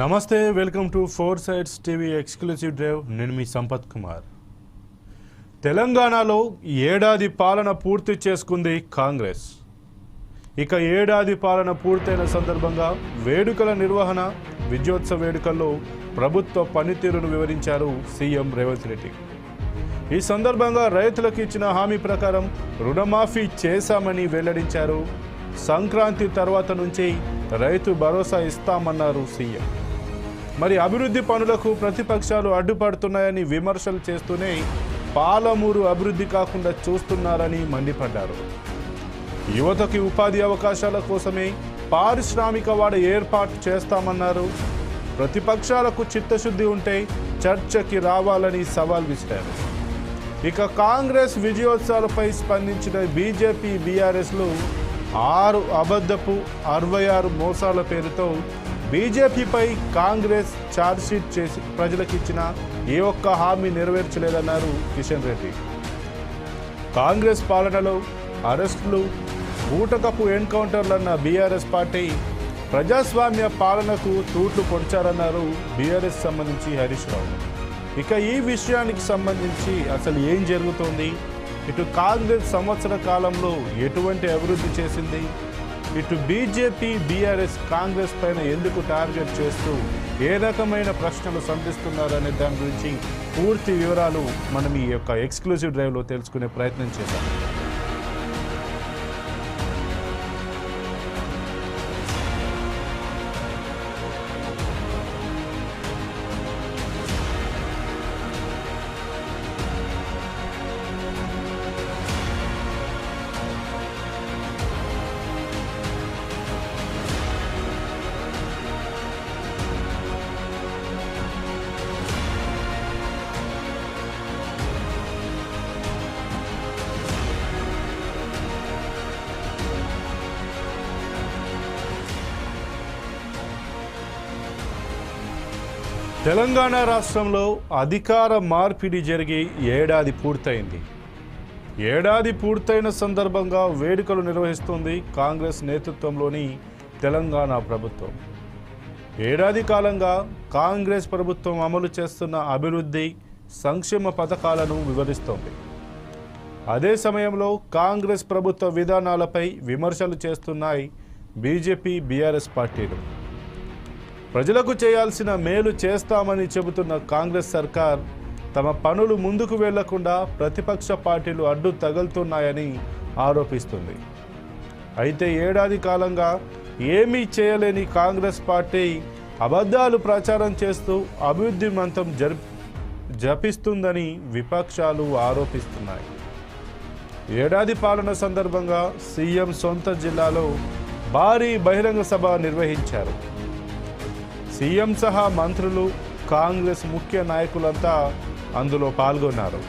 నమస్తే, welcome to four sides TV exclusive drive. నేను మీ సంపత్ కుమార్. తెలంగాణలో ఏడాది పాలన పూర్తి చేసుకుంది కాంగ్రెస్. ఇక ఏడాది పాలన పూర్తయిన సందర్భంగా వేడుకల నిర్వహణ, విజయోత్సవ వేడుకల్లో ప్రభుత్వ పనితీరును వివరించారు సీఎం రేవంత్ రెడ్డి. ఈ సందర్భంగా రైతులకు ఇచ్చిన హామీ ప్రకారం రుణమాఫీ చేశామని వెల్లడించారు. సంక్రాంతి తర్వాత నుంచి రైతు భరోసా ఇస్తామన్నారు సీఎం. మరి అభివృద్ధి పనులకు ప్రతిపక్షాలు అడ్డుపడుతున్నాయని విమర్శలు చేస్తూనే పాలమూరు అభివృద్ధి కాకుండా చూస్తున్నారని మండిపడ్డారు. యువతకి ఉపాధి అవకాశాల కోసమే పారిశ్రామిక వాడ ఏర్పాటు చేస్తామన్నారు. ప్రతిపక్షాలకు చిత్తశుద్ధి ఉంటే చర్చకి రావాలని సవాల్ విసిరారు. ఇక కాంగ్రెస్ విజయోత్సవాలపై స్పందించిన బీజేపీ, బీఆర్ఎస్లు 6 అబద్ధపు 66 మోసాల పేరుతో బీజేపీపై కాంగ్రెస్ ఛార్జ్షీట్ చేసి ప్రజలకిచ్చిన ఏ ఒక్క హామీ నెరవేర్చలేదన్నారు కిషన్ రెడ్డి. కాంగ్రెస్ పాలనలో అరెస్టులు, బూటకపు ఎన్కౌంటర్లన్న బీఆర్ఎస్ పార్టీ ప్రజాస్వామ్య పాలనకు తూట్లు పొడిచారన్నారు బీఆర్ఎస్ సంబంధించి హరీష్ రావు. ఇక ఈ విషయానికి సంబంధించి అసలు ఏం జరుగుతోంది, ఇటు కాంగ్రెస్ సంవత్సర కాలంలో ఎటువంటి అభివృద్ధి చేసింది, ఇటు బీజేపీ, బీఆర్ఎస్ కాంగ్రెస్ పైన ఎందుకు టార్గెట్ చేస్తూ ఏ రకమైన ప్రశ్నలు సంధిస్తున్నారనే దాని గురించి పూర్తి వివరాలు మనం ఈ యొక్క ఎక్స్క్లూసివ్ డ్రైవ్లో తెలుసుకునే ప్రయత్నం చేద్దాం. తెలంగాణ రాష్ట్రంలో అధికార మార్పిడి జరిగి ఏడాది పూర్తయింది. ఏడాది పూర్తయిన సందర్భంగా వేడుకలు నిర్వహిస్తుంది కాంగ్రెస్ నేతృత్వంలోని తెలంగాణ ప్రభుత్వం. ఏడాది కాలంగా కాంగ్రెస్ ప్రభుత్వం అమలు చేస్తున్న అభివృద్ధి, సంక్షేమ పథకాలను వివరిస్తోంది. అదే సమయంలో కాంగ్రెస్ ప్రభుత్వ విధానాలపై విమర్శలు చేస్తున్నాయి బీజేపీ, బీఆర్ఎస్ పార్టీలు. ప్రజలకు చేయాల్సిన మేలు చేస్తామని చెబుతున్న కాంగ్రెస్ సర్కార్ తమ పనులు ముందుకు వెళ్లకుండా ప్రతిపక్ష పార్టీలు అడ్డు తగులుతున్నాయని ఆరోపిస్తుంది. అయితే ఏడాది కాలంగా ఏమీ చేయలేని కాంగ్రెస్ పార్టీ అబద్ధాలు ప్రచారం చేస్తూ అభివృద్ధి మంత్రం జపిస్తుందని విపక్షాలు ఆరోపిస్తున్నాయి. ఏడాది పాలన సందర్భంగా సీఎం సొంత జిల్లాలో భారీ బహిరంగ సభ నిర్వహించారు. సీఎం సహా మంత్రులు, కాంగ్రెస్ ముఖ్య నాయకులంతా అందులో పాల్గొన్నారు.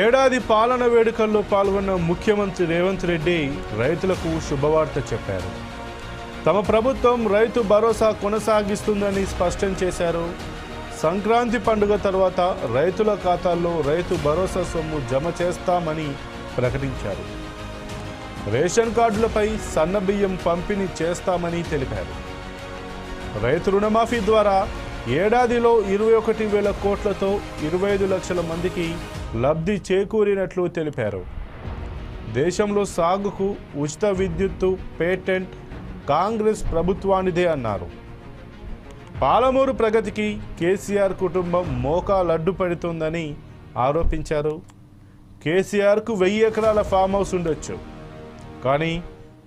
ఏడాది పాలన వేడుకల్లో పాల్గొన్న ముఖ్యమంత్రి రేవంత్ రెడ్డి రైతులకు శుభవార్త చెప్పారు. తమ ప్రభుత్వం రైతు భరోసా కొనసాగిస్తుందని స్పష్టం చేశారు. సంక్రాంతి పండుగ తర్వాత రైతుల ఖాతాల్లో రైతు భరోసా సొమ్ము జమ చేస్తామని ప్రకటించారు. రేషన్ కార్డులపై సన్నబియ్యం పంపిణీ చేస్తామని తెలిపారు. రైతు రుణమాఫీ ద్వారా ఏడాదిలో 21,000 కోట్లతో 25 లక్షల మందికి లబ్ధి చేకూరినట్లు తెలిపారు. దేశంలో సాగుకు ఉచిత విద్యుత్తు పేటెంట్ కాంగ్రెస్ ప్రభుత్వానిదే అన్నారు. పాలమూరు ప్రగతికి కేసీఆర్ కుటుంబం మోకాలు అడ్డుపడుతుందని ఆరోపించారు. కేసీఆర్కు 1000 ఎకరాల ఫామ్ హౌస్ ఉండొచ్చు, కానీ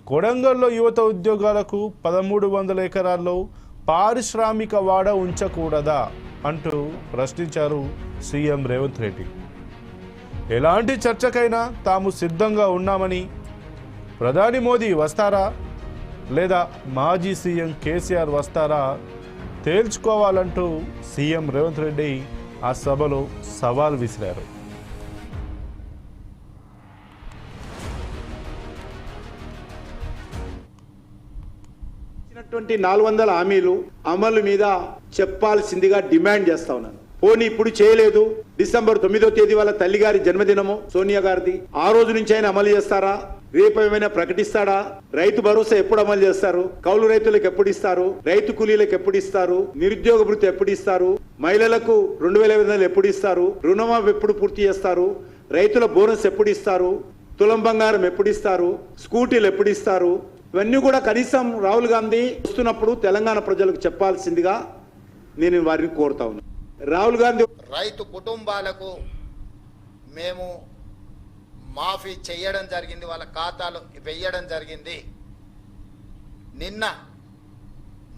కొడంగల్లో యువత ఉద్యోగాలకు 1300 ఎకరాల్లో పారిశ్రామిక వాడ ఉంచకూడదా అంటూ ప్రశ్నించారు సీఎం రేవంత్ రెడ్డి. ఎలాంటి చర్చకైనా తాము సిద్ధంగా ఉన్నామని, ప్రధాని మోదీ వస్తారా లేదా మాజీ సీఎం కేసీఆర్ వస్తారా తేల్చుకోవాలంటూ సీఎం రేవంత్ రెడ్డి ఆ సభలో సవాల్ విసిరారు. 400 హామీలు అమలు మీద చెప్పాల్సిందిగా డిమాండ్ చేస్తా ఉన్నాను. పోనీ ఇప్పుడు చేయలేదు, డిసెంబర్ 9వ తేదీ వాళ్ళ తల్లిగారి జన్మదినము సోనియా గారిది, ఆ రోజు నుంచి ఆయన అమలు చేస్తారా? రేపు ఏమైనా ప్రకటిస్తాడా? రైతు భరోసా ఎప్పుడు అమలు చేస్తారు? కౌలు రైతులకు ఎప్పుడు ఇస్తారు? రైతు కూలీలకు ఎప్పుడు ఇస్తారు? నిరుద్యోగ భృతి ఎప్పుడు ఇస్తారు? మహిళలకు 2500 ఎప్పుడు ఇస్తారు? రుణమాఫీ ఎప్పుడు పూర్తి చేస్తారు? రైతుల బోనస్ ఎప్పుడు ఇస్తారు? తులం బంగారం ఎప్పుడు ఇస్తారు? స్కూటీలు ఎప్పుడు ఇస్తారు? ఇవన్నీ కూడా కనీసం రాహుల్ గాంధీ వస్తున్నప్పుడు తెలంగాణ ప్రజలకు చెప్పాల్సిందిగా నేను వారిని కోరుతా ఉన్నాను. రాహుల్ గాంధీ రైతు కుటుంబాలకు మేము మాఫీ చేయడం జరిగింది, వాళ్ళ ఖాతాలో వేయడం జరిగింది. నిన్న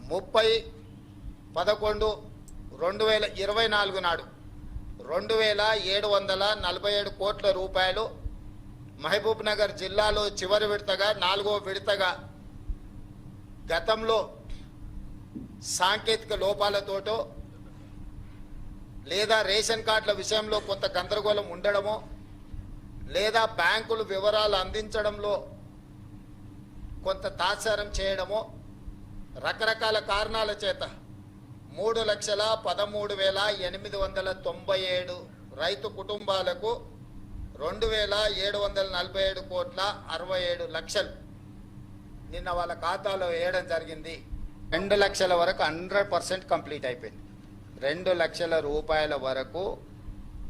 30/11/2024 నాడు 2747 కోట్ల రూపాయలు మహబూబ్ నగర్ జిల్లాలో చివరి విడతగా 4వ విడతగా గతంలో సాంకేతిక లోపాలతోటో లేదా రేషన్ కార్డుల విషయంలో కొంత గందరగోళం ఉండడమో లేదా బ్యాంకులు వివరాలు అందించడంలో కొంత తాత్సారం చేయడమో రకరకాల కారణాల చేత 3,13,897 రైతు కుటుంబాలకు 2,747 కోట్ల 67 లక్షలు నిన్న వాళ్ళ ఖాతాలో వేయడం జరిగింది. 2 లక్షల వరకు 100% కంప్లీట్ అయిపోయింది. 2 లక్షల రూపాయల వరకు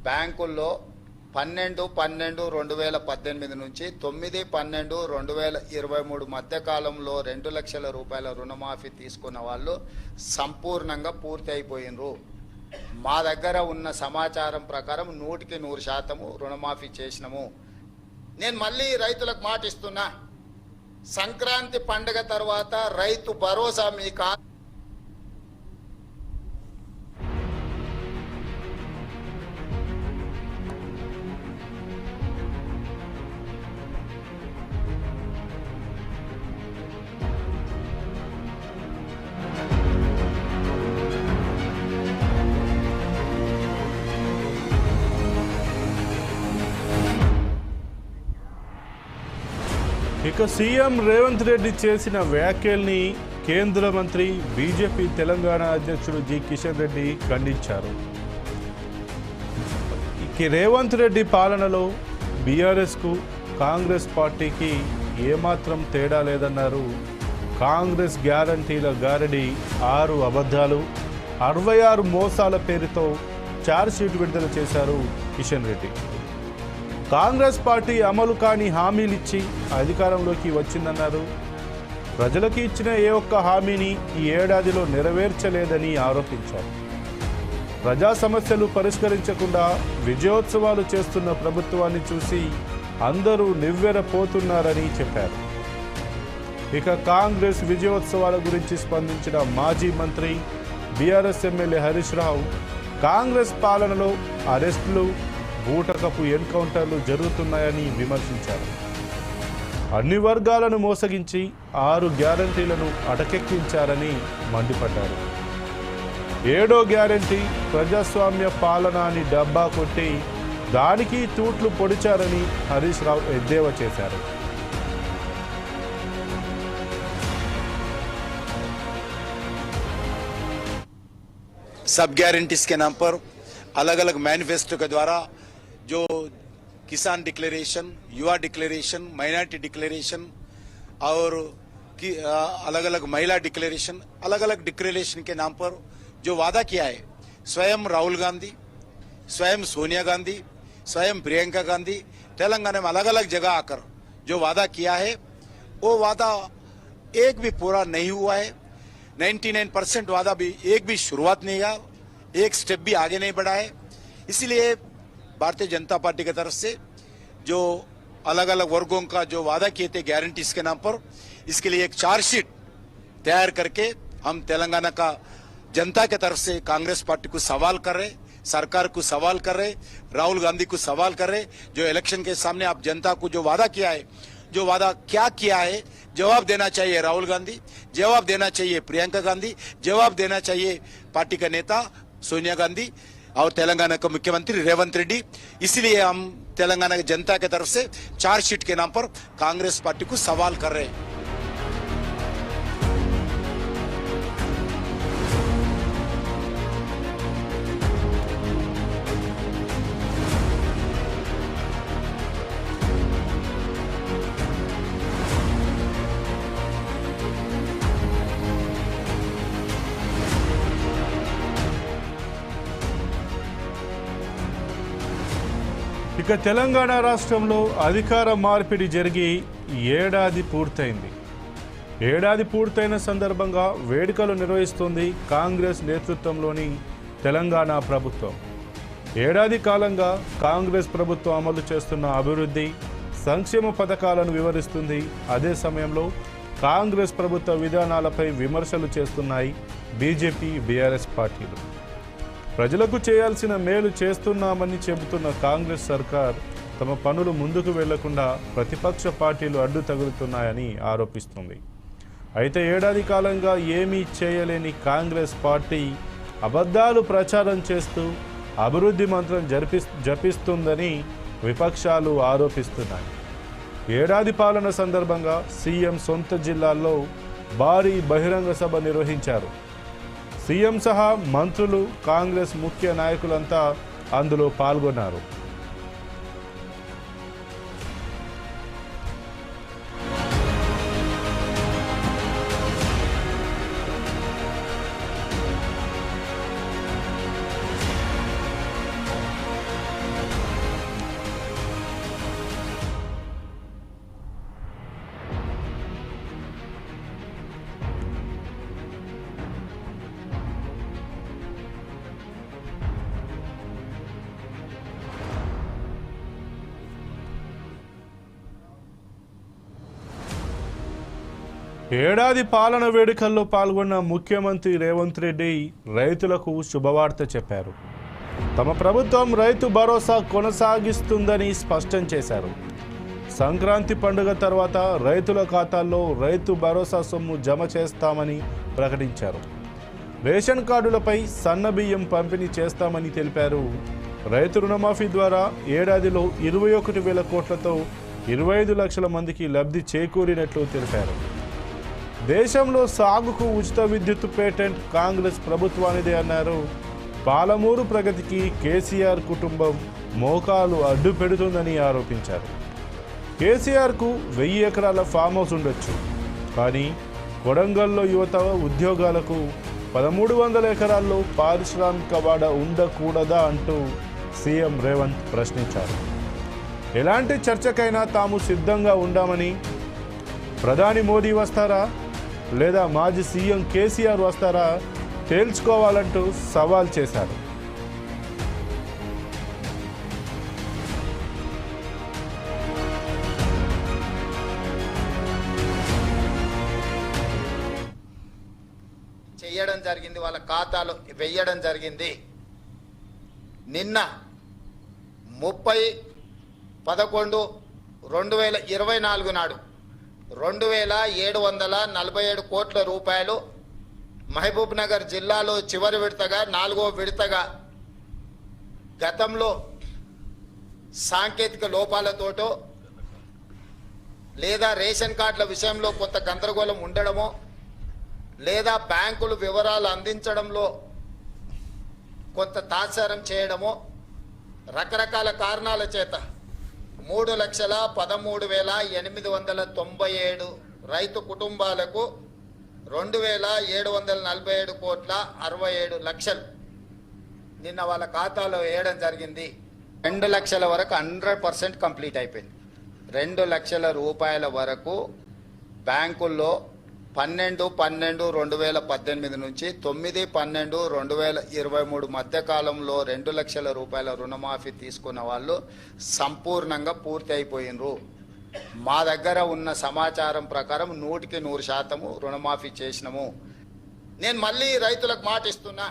బ్యాంకుల్లో 12/12/2018 నుంచి 9/12/2023 మధ్య కాలంలో 2 లక్షల రూపాయల రుణమాఫీ తీసుకున్న వాళ్ళు సంపూర్ణంగా పూర్తి అయిపోయినరు. మా దగ్గర ఉన్న సమాచారం ప్రకారం 100% రుణమాఫీ చేసినాము. నేను మళ్ళీ రైతులకు మాటిస్తున్నా, సంక్రాంతి పండుగ తర్వాత రైతు భరోసా మీ ఇక సీఎం రేవంత్ రెడ్డి చేసిన వ్యాఖ్యల్ని కేంద్ర మంత్రి బీజేపీ తెలంగాణ అధ్యక్షుడు జి కిషన్ రెడ్డి ఖండించారు. ఇక రేవంత్ రెడ్డి పాలనలో బీఆర్ఎస్కు కాంగ్రెస్ పార్టీకి ఏమాత్రం తేడా లేదన్నారు. కాంగ్రెస్ గ్యారంటీల గారడి 6 అబద్ధాలు 66 మోసాల పేరుతో ఛార్జ్షీట్ విడుదల చేశారు కిషన్ రెడ్డి. కాంగ్రెస్ పార్టీ అమలు కాని హామీలిచ్చి అధికారంలోకి వచ్చిందన్నారు. ప్రజలకి ఇచ్చిన ఏ ఒక్క హామీని ఈ ఏడాదిలో నెరవేర్చలేదని ఆరోపించారు. ప్రజా సమస్యలు పరిష్కరించకుండా విజయోత్సవాలు చేస్తున్న ప్రభుత్వాన్ని చూసి అందరూ నివ్వెరపోతున్నారని చెప్పారు. ఇక కాంగ్రెస్ విజయోత్సవాల గురించి స్పందించిన మాజీ మంత్రి బీఆర్ఎస్ ఎమ్మెల్యే హరీష్ రావు కాంగ్రెస్ పాలనలో అరెస్టులు, బూటకపు ఎన్కౌంటర్లు జరుగుతున్నాయని విమర్శించారు. అన్ని వర్గాలను మోసగించి 6 గ్యారంటీలను అటకెక్కించారని మండిపడ్డారు. 7వ గ్యారంటీ ప్రజాస్వామ్య పాలన అని డబ్బా కొట్టి దానికి తూట్లు పొడిచారని హరీష్ రావు ఎద్దేవా చేశారు. सब गारंटीज के नाम पर अलग अलग मैनिफेस्टो के द्वारा जो किसान डिक्लेरेशन, युवा डिक्लेरेशन, माइनॉरिटी डिक्लेरेशन और अलग अलग महिला डिक्लेरेशन, अलग अलग डिक्लेरेशन के नाम पर जो वादा किया है, स्वयं राहुल गांधी, स्वयं सोनिया गांधी, स्वयं प्रियंका गांधी तेलंगाना में अलग अलग जगह आकर जो वादा किया है वो वादा एक भी पूरा नहीं हुआ है। 99% वादा भी एक भी शुरुआत नहीं हुआ, एक स्टेप भी आगे नहीं बढ़ा है। इसीलिए भारतीय जनता पार्टी की तरफ से जो अलग अलग वर्गों का जो वादा किए थे गारंटीज के नाम पर, इसके लिए एक चार्जशीट तैयार करके हम तेलंगाना का जनता की तरफ से कांग्रेस पार्टी को सवाल कर रहे, सरकार को सवाल कर रहे, राहुल गांधी को सवाल कर रहे। जो इलेक्शन के सामने आप जनता को जो वादा किया है, जो वादा क्या किया है, जवाब देना चाहिए राहुल गांधी, जवाब देना चाहिए प्रियंका गांधी, जवाब देना चाहिए पार्टी का नेता सोनिया गांधी और तेलंगाना का मुख्यमंत्री रेवंत रेड्डी। इसलिए हम तेलंगाना की जनता की तरफ से चार्जशीट के नाम पर कांग्रेस पार्टी को सवाल कर रहे हैं। ఇక తెలంగాణ రాష్ట్రంలో అధికార మార్పిడి జరిగి ఏడాది పూర్తయింది. ఏడాది పూర్తయిన సందర్భంగా వేడుకలు నిర్వహిస్తోంది కాంగ్రెస్ నేతృత్వంలోని తెలంగాణ ప్రభుత్వం. ఏడాది కాలంగా కాంగ్రెస్ ప్రభుత్వం అమలు చేస్తున్న అభివృద్ధి, సంక్షేమ పథకాలను వివరిస్తుంది. అదే సమయంలో కాంగ్రెస్ ప్రభుత్వ విధానాలపై విమర్శలు చేస్తున్నాయి బీజేపీ, బీఆర్ఎస్ పార్టీలు. ప్రజలకు చేయాల్సిన మేలు చేస్తున్నామని చెబుతున్న కాంగ్రెస్ సర్కార్ తమ పనులు ముందుకు వెళ్లకుండా ప్రతిపక్ష పార్టీలు అడ్డు తగులుతున్నాయని ఆరోపిస్తుంది. అయితే ఏడాది కాలంగా ఏమీ చేయలేని కాంగ్రెస్ పార్టీ అబద్ధాలు ప్రచారం చేస్తూ అభివృద్ధి మంత్రం జపిస్తుందని విపక్షాలు ఆరోపిస్తున్నాయి. ఏడాది పాలన సందర్భంగా సీఎం సొంత జిల్లాల్లో భారీ బహిరంగ సభ నిర్వహించారు. సీఎం సహా మంత్రులు, కాంగ్రెస్ ముఖ్య నాయకులంతా అందులో పాల్గొన్నారు. ఏడాది పాలన వేడుకల్లో పాల్గొన్న ముఖ్యమంత్రి రేవంత్ రెడ్డి రైతులకు శుభవార్త చెప్పారు. తమ ప్రభుత్వం రైతు భరోసా కొనసాగిస్తుందని స్పష్టం చేశారు. సంక్రాంతి పండుగ తర్వాత రైతుల ఖాతాల్లో రైతు భరోసా సొమ్ము జమ చేస్తామని ప్రకటించారు. రేషన్ కార్డులపై సన్నబియ్యం పంపిణీ చేస్తామని తెలిపారు. రైతు రుణమాఫీ ద్వారా ఏడాదిలో 21,000 కోట్లతో 25 లక్షల మందికి లబ్ధి చేకూరినట్లు తెలిపారు. దేశంలో సాగుకు ఉచిత విద్యుత్ పేటెంట్ కాంగ్రెస్ ప్రభుత్వానిదే అన్నారు. పాలమూరు ప్రగతికి కేసీఆర్ కుటుంబం మోకాలు అడ్డు పెడుతుందని ఆరోపించారు. కేసీఆర్కు 1000 ఎకరాల ఫామ్ హౌస్ ఉండొచ్చు, కానీ కొడంగల్లో యువత ఉద్యోగాలకు 1300 ఎకరాల్లో పారిశ్రామిక వాడ ఉండకూడదా అంటూ సీఎం రేవంత్ ప్రశ్నించారు. ఎలాంటి చర్చకైనా తాము సిద్ధంగా ఉండామని, ప్రధాని మోదీ వస్తారా లేదా మాజీ సీఎం కేసీఆర్ వస్తారా తేల్చుకోవాలంటూ సవాల్ చేశారు. చేయడం జరిగింది, వాళ్ళ ఖాతాలో వెయ్యడం జరిగింది. నిన్న 30/11/2024 నాడు 2747 కోట్ల రూపాయలు మహబూబ్ నగర్ జిల్లాలో చివరి విడతగా 4వ విడతగా గతంలో సాంకేతిక లోపాలతోటో లేదా రేషన్ కార్డుల విషయంలో కొంత గందరగోళం ఉండడమో లేదా బ్యాంకులు వివరాలు అందించడంలో కొంత తాత్సారం చేయడమో రకరకాల కారణాల చేత 3,13,897 రైతు కుటుంబాలకు 2,747 కోట్ల 67 లక్షలు నిన్న వాళ్ళ ఖాతాలో వేయడం జరిగింది. 2 లక్షల వరకు 100% కంప్లీట్ అయిపోయింది. 2 లక్షల రూపాయల వరకు బ్యాంకుల్లో 12/12/2018 నుంచి 9/12/2023 మధ్య కాలంలో 2 లక్షల రూపాయల రుణమాఫీ తీసుకున్న వాళ్ళు సంపూర్ణంగా పూర్తి అయిపోయినరు. మా దగ్గర ఉన్న సమాచారం ప్రకారం 100% రుణమాఫీ చేసినాము. నేను మళ్ళీ రైతులకు మాట ఇస్తున్నా,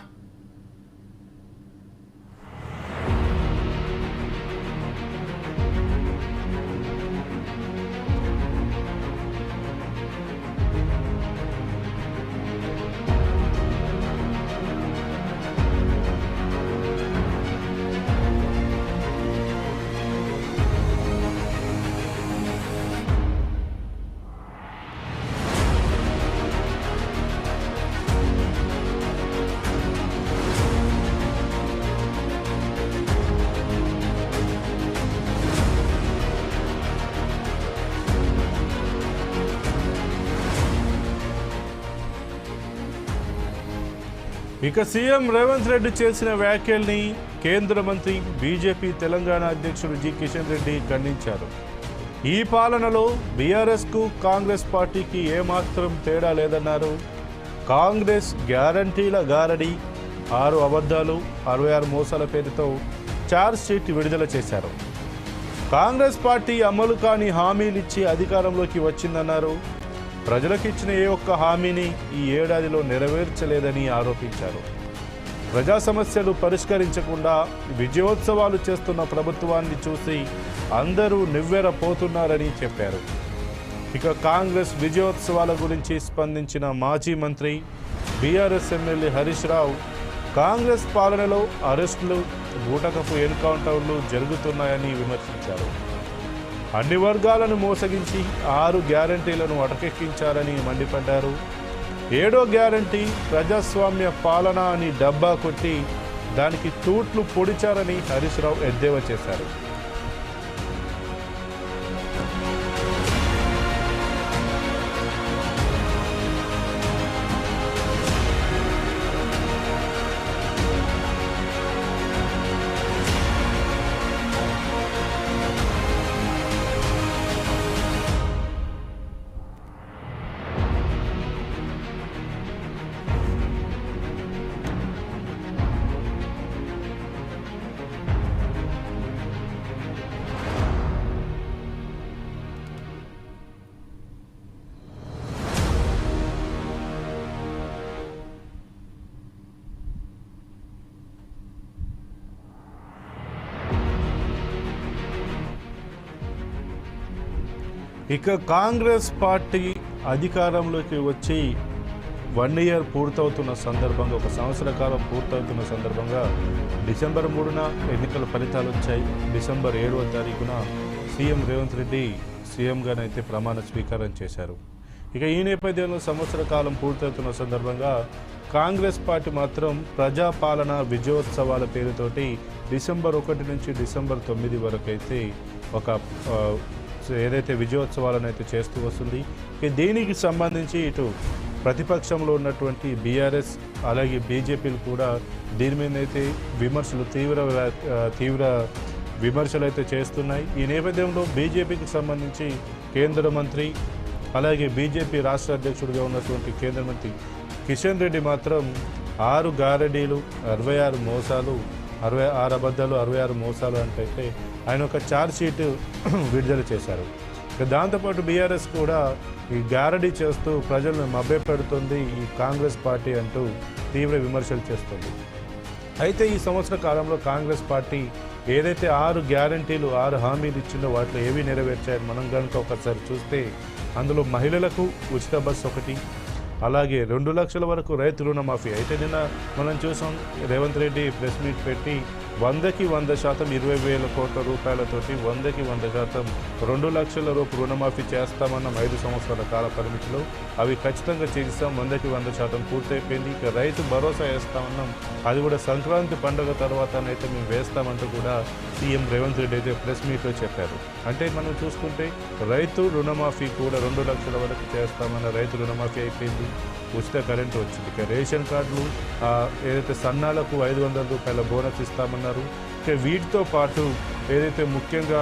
ఇక సీఎం రేవంత్ రెడ్డి చేసిన వ్యాఖ్యల్ని కేంద్ర మంత్రి బీజేపీ తెలంగాణ అధ్యక్షుడు జి కిషన్ రెడ్డి ఖండించారు. ఈ పాలనలో బీఆర్ఎస్కు కాంగ్రెస్ పార్టీకి ఏమాత్రం తేడా లేదన్నారు. కాంగ్రెస్ గ్యారంటీల గారడి, 6 అబద్ధాలు 66 మోసాల పేరుతో ఛార్జ్ షీట్ విడుదల చేశారు. కాంగ్రెస్ పార్టీ అమలు కాని హామీలిచ్చి అధికారంలోకి వచ్చిందన్నారు. ప్రజలకు ఇచ్చిన ఏ ఒక్క హామీని ఈ ఏడాదిలో నెరవేర్చలేదని ఆరోపించారు. ప్రజా సమస్యలు పరిష్కరించకుండా విజయోత్సవాలు చేస్తున్న ప్రభుత్వాన్ని చూసి అందరూ నివ్వెరపోతున్నారని చెప్పారు. ఇక కాంగ్రెస్ విజయోత్సవాల గురించి స్పందించిన మాజీ మంత్రి బీఆర్ఎస్ ఎమ్మెల్యే హరీష్ రావు కాంగ్రెస్ పాలనలో అరెస్టులు, బూటకపు ఎన్కౌంటర్లు జరుగుతున్నాయని విమర్శించారు. అన్ని వర్గాలను మోసగించి 6 గ్యారంటీలను అటకెక్కించారని మండిపడ్డారు. 7వ గ్యారంటీ ప్రజాస్వామ్య పాలన అని డబ్బా కొట్టి దానికి తూట్లు పొడిచారని హరీష్ రావు ఎద్దేవా చేశారు. ఇక కాంగ్రెస్ పార్టీ అధికారంలోకి వచ్చి 1 ఇయర్ పూర్తవుతున్న సందర్భంగా, 1 సంవత్సర కాలం పూర్తవుతున్న సందర్భంగా డిసెంబర్ 3న ఎన్నికల ఫలితాలు వచ్చాయి. డిసెంబర్ 7వ తారీఖున సీఎం రేవంత్ రెడ్డి సీఎంగానైతే ప్రమాణ స్వీకారం చేశారు. ఇక ఈ నేపథ్యంలో సంవత్సర కాలం పూర్తవుతున్న సందర్భంగా కాంగ్రెస్ పార్టీ మాత్రం ప్రజాపాలన విజయోత్సవాల పేరుతోటి డిసెంబర్ 1 నుంచి డిసెంబర్ 9 వరకు అయితే ఒక ఏదైతే విజయోత్సవాలను అయితే చేస్తూ వస్తుంది. దీనికి సంబంధించి ఇటు ప్రతిపక్షంలో ఉన్నటువంటి బీఆర్ఎస్ అలాగే బీజేపీలు కూడా దీని మీద అయితే విమర్శలు తీవ్ర విమర్శలు అయితే చేస్తున్నాయి. ఈ నేపథ్యంలో బీజేపీకి సంబంధించి కేంద్ర మంత్రి అలాగే బీజేపీ రాష్ట్ర అధ్యక్షుడిగా ఉన్నటువంటి కేంద్ర మంత్రి కిషన్ రెడ్డి మాత్రం 6 గారడీలు 66 మోసాలు 66 అబద్ధాలు 66 మోసాలు అంటే ఆయన ఒక ఛార్జ్ షీట్ విడుదల చేశారు. దాంతోపాటు బీఆర్ఎస్ కూడా ఈ గారడీ చేస్తూ ప్రజలను మభ్యపెడుతుంది ఈ కాంగ్రెస్ పార్టీ అంటూ తీవ్ర విమర్శలు చేస్తుంది. అయితే ఈ సంవత్సర కాలంలో కాంగ్రెస్ పార్టీ ఏదైతే 6 గ్యారంటీలు 6 హామీలు ఇచ్చిందో వాటిలో ఏవి నెరవేర్చాయని మనం కనుక ఒకసారి చూస్తే అందులో మహిళలకు ఉచిత బస్సు ఒకటి, అలాగే 2 లక్షల వరకు రైతు రుణమాఫీ. అయితే నిన్న మనం చూసాం రేవంత్ రెడ్డి ప్రెస్ మీట్ పెట్టి 100కి 100% 20,000 కోట్ల రూపాయలతోటి 100కి 100% 2 లక్షల రూపాయలు రుణమాఫీ చేస్తామన్న 5 సంవత్సరాల కాల పరిమితిలో అవి ఖచ్చితంగా చేస్తాం. 100కి 100% పూర్తయిపోయింది. ఇక రైతు భరోసా వేస్తామన్నాం, అది కూడా సంక్రాంతి పండుగ తర్వాతనైతే మేము వేస్తామంటూ కూడా సీఎం రేవంత్ రెడ్డి అయితే ప్రెస్ మీట్లో చెప్పారు. అంటే మనం చూసుకుంటే రైతు రుణమాఫీ కూడా 2 లక్షల వరకు చేస్తామన్న రైతు రుణమాఫీ అయిపోయింది. ఉచిత కరెంటు వచ్చింది. ఇక రేషన్ కార్డులు ఏదైతే సన్నాలకు 500 రూపాయల బోనస్ ఇస్తామన్నారు. ఇక వీటితో పాటు ఏదైతే ముఖ్యంగా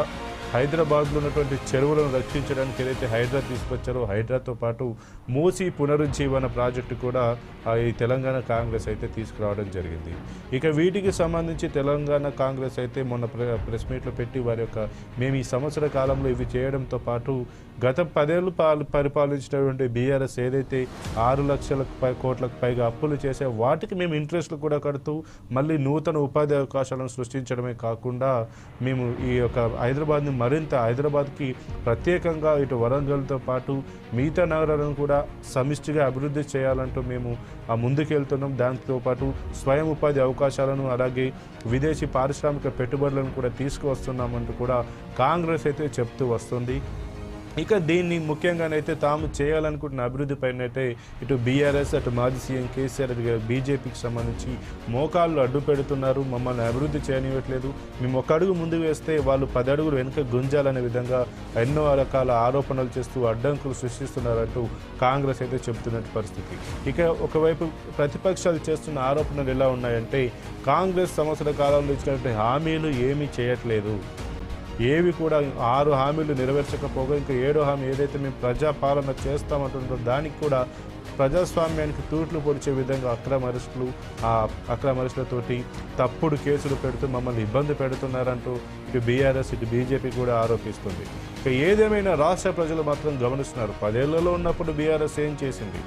హైదరాబాద్లో ఉన్నటువంటి చెరువులను రక్షించడానికి ఏదైతే హైడ్రా తీసుకొచ్చారో హైడ్రాతో పాటు మూసీ పునరుజ్జీవన ప్రాజెక్టు కూడా ఈ తెలంగాణ కాంగ్రెస్ అయితే తీసుకురావడం జరిగింది. ఇక వీటికి సంబంధించి తెలంగాణ కాంగ్రెస్ అయితే మొన్న ప్రెస్ మీట్లో పెట్టి వారి యొక్క మేము ఈ సంవత్సర కాలంలో ఇవి చేయడంతో పాటు గత 10 ఏళ్ళు పరిపాలించినటువంటి బీఆర్ఎస్ ఏదైతే 6 లక్షల కోట్లకు పైగా అప్పులు చేసే వాటికి మేము ఇంట్రెస్ట్లు కూడా కడుతూ మళ్ళీ నూతన ఉపాధి అవకాశాలను సృష్టించడమే కాకుండా మేము ఈ యొక్క హైదరాబాద్కి ప్రత్యేకంగా ఇటు వరంగల్తో పాటు మిగతా నగరాలను కూడా సమిష్టిగా అభివృద్ధి చేయాలంటూ మేము ముందుకెళ్తున్నాం. దాంతో పాటు స్వయం ఉపాధి అవకాశాలను అలాగే విదేశీ పారిశ్రామిక పెట్టుబడులను కూడా తీసుకువస్తున్నామంటూ కూడా కాంగ్రెస్ అయితే చెప్తూ వస్తుంది. ఇక దీన్ని ముఖ్యంగానైతే తాము చేయాలనుకుంటున్న అభివృద్ధి పైనైతే ఇటు బీఆర్ఎస్ అటు మాజీ సీఎం కేసీఆర్ బీజేపీకి సంబంధించి మోకాళ్ళు అడ్డు పెడుతున్నారు, మమ్మల్ని అభివృద్ధి చేయనివ్వట్లేదు, మేము ఒక అడుగు ముందుకు వేస్తే వాళ్ళు 10 అడుగులు వెనుక గుంజాలనే విధంగా ఎన్నో రకాల ఆరోపణలు చేస్తూ అడ్డంకులు సృష్టిస్తున్నారంటూ కాంగ్రెస్ అయితే చెబుతున్న పరిస్థితి. ఇక ఒకవైపు ప్రతిపక్షాలు చేస్తున్న ఆరోపణలు ఎలా ఉన్నాయంటే కాంగ్రెస్ సంవత్సర కాలంలో ఇచ్చినటువంటి హామీలు ఏమీ చేయట్లేదు, ఏవి కూడా 6 హామీలు నెరవేర్చకపోగా ఇంకా 7వ హామీ ఏదైతే మేము ప్రజాపాలన చేస్తామంటుందో దానికి కూడా ప్రజాస్వామ్యానికి తూట్లు పొడిచే విధంగా అక్రమ అరెస్టులతోటి తప్పుడు కేసులు పెడుతూ మమ్మల్ని ఇబ్బంది పెడుతున్నారంటూ ఇటు బీఆర్ఎస్ ఇటు బీజేపీ కూడా ఆరోపిస్తుంది. ఇక ఏదేమైనా రాష్ట్ర ప్రజలు మాత్రం గమనిస్తున్నారు, 10 ఏళ్లలో ఉన్నప్పుడు బీఆర్ఎస్ ఏం చేసింది,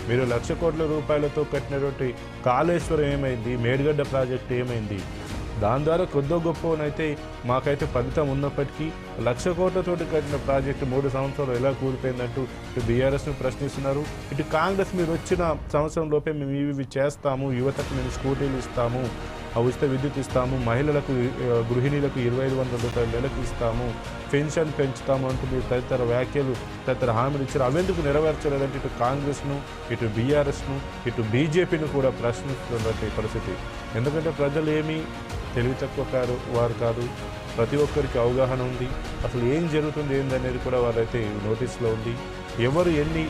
మీరు 1,00,000 కోట్ల రూపాయలతో కట్టినటువంటి కాళేశ్వరం ఏమైంది, మేడిగడ్డ ప్రాజెక్టు ఏమైంది, దాని ద్వారా కొద్దో గొప్పనైతే మాకైతే ఫలితం ఉన్నప్పటికీ 1,00,000 కోట్లతోటి కట్టిన ప్రాజెక్టు 3 సంవత్సరాలు ఎలా కూలిపోయిందంటూ ఇటు బీఆర్ఎస్ను ప్రశ్నిస్తున్నారు. ఇటు కాంగ్రెస్ మీరు వచ్చిన సంవత్సరంలోపే మేము ఇవి చేస్తాము, యువతకు మేము స్కూటీలు ఇస్తాము, ఉచిత విద్యుత్ ఇస్తాము, మహిళలకు గృహిణీలకు 2,500 రూపాయలు నెలకు ఇస్తాము, పెన్షన్ పెంచుతాము అంటూ మీరు తదితర హామీలు ఇచ్చారు. అవెందుకు నెరవేర్చలేదంటే ఇటు కాంగ్రెస్ను ఇటు బీఆర్ఎస్ను ఇటు బీజేపీని కూడా ప్రశ్నిస్తున్నటువంటి పరిస్థితి. ఎందుకంటే ప్రజలు ఏమీ తెలివి తక్కువ వారు కాదు, ప్రతి ఒక్కరికి అవగాహన ఉంది, అసలు ఏం జరుగుతుంది ఏందనేది కూడా వారైతే నోటీస్లో ఉంది. ఎవరు ఎన్ని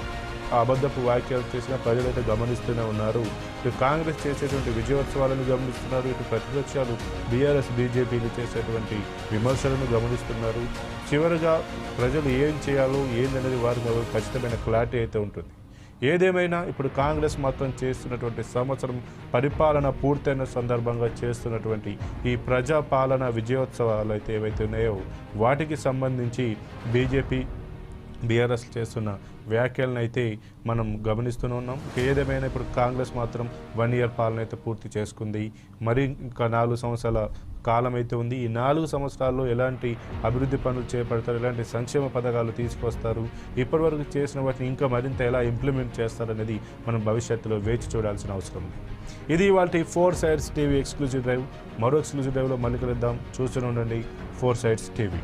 అబద్ధపు వ్యాఖ్యలు చేసినా ప్రజలైతే గమనిస్తూనే ఉన్నారు. ఇటు కాంగ్రెస్ చేసేటువంటి విజయోత్సవాలను గమనిస్తున్నారు, ఇటు ప్రతిపక్షాలు బీఆర్ఎస్ బీజేపీలు చేసేటువంటి విమర్శలను గమనిస్తున్నారు. చివరిగా ప్రజలు ఏం చేయాలో ఏందనేది వారికి ఖచ్చితమైన క్లారిటీ అయితే ఉంటుంది. ఏదేమైనా ఇప్పుడు కాంగ్రెస్ మాత్రం చేస్తున్నటువంటి సంవత్సరం పరిపాలన పూర్తయిన సందర్భంగా చేస్తున్నటువంటి ఈ ప్రజాపాలన విజయోత్సవాలు అయితే ఏవైతే ఉన్నాయో వాటికి సంబంధించి బీజేపీ బీఆర్ఎస్ చేస్తున్న వ్యాఖ్యలను అయితే మనం గమనిస్తూనే ఉన్నాం. ఏదేమైనా ఇప్పుడు కాంగ్రెస్ మాత్రం 1 ఇయర్ పాలన అయితే పూర్తి చేసుకుంది, మరి ఇంకా 4 సంవత్సరాల కాలం అయితే ఉంది. ఈ 4 సంవత్సరాల్లో ఎలాంటి అభివృద్ధి పనులు చేపడతారు, ఎలాంటి సంక్షేమ పథకాలు తీసుకొస్తారు, ఇప్పటివరకు చేసిన వాటిని ఇంకా మరింత ఎలా ఇంప్లిమెంట్ చేస్తారనేది మనం భవిష్యత్తులో వేచి చూడాల్సిన అవసరం ఉంది. ఇది ఇవాళ 4 Sides టీవీ ఎక్స్క్లూజివ్ డ్రైవ్. మరో ఎక్స్క్లూజివ్ డ్రైవ్లో మళ్ళీ కలుద్దాం. చూస్తూనే ఉండండి 4 Sides టీవీ.